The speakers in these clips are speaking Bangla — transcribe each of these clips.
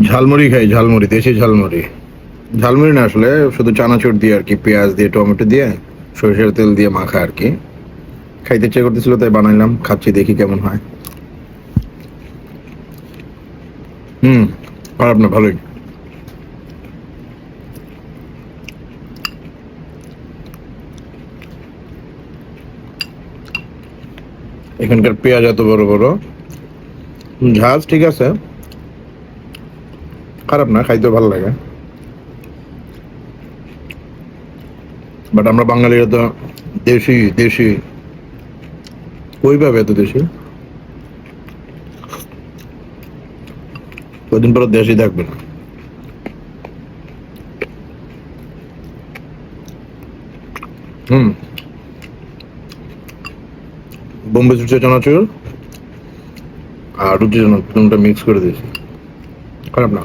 ঝালমুড়ি খাই, ঝালমুড়ি, দেশি ঝালমুড়ি। ঝালমুড়ি না আসলে, শুধু চানাচুর দিয়ে আর কি, পেঁয়াজ দিয়ে টমেটো দিয়ে সরিষার তেল দিয়ে মাখা আর কি। খাইতে ইচ্ছে করতেছিল তাই বানাইলাম, খাচ্ছি, দেখি কেমন হয়। হুম, খারাপ না, ভালোই। এখানকার পেঁয়াজ এত বড় বড়, ঝাঁজ ঠিক আছে, খারাপ না, খাইতেও ভালো লাগে। বাট আমরা বাঙালিরা তো দেশি দেশি, কই পাবে এত দেশি? কদিন পর দেশি থাকবে না। হুম, বোম্বে সুটে চানাচুর আর রুটি চানাচুরটা মিক্স করে দিয়েছি, খারাপ না।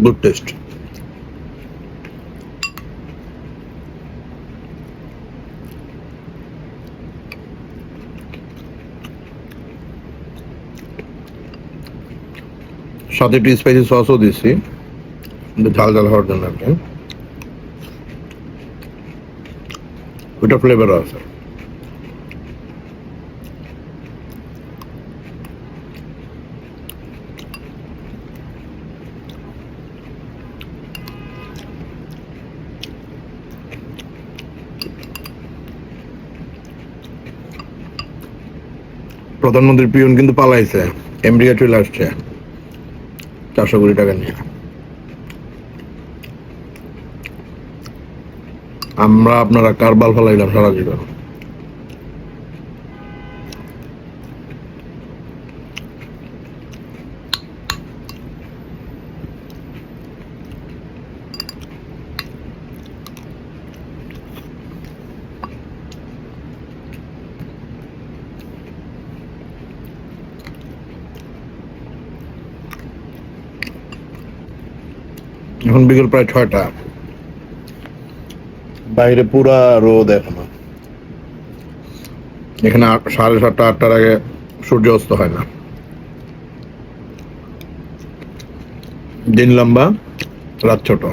Good test. সাথে একটু স্পাইসি সসও দিয়েছি, ঝাল ঝাল হওয়ার জন্য আর কি, ওইটা ফ্লেভারও আছে। প্রধানমন্ত্রীর পিয়ন কিন্তু পালাইছে, আমেরিকা চলে আসছে 400 কোটি টাকা নিয়ে। আমরা আপনারা কারবাল ফেলাইলাম সারা জীবন। এখন বিকেল প্রায় 6টা, বাইরে পুরা রোদ এখনো। এখানে 7:30 8টার আগে সূর্য অস্ত হয় না। দিন লম্বা, রাত ছোট।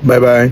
Bye bye.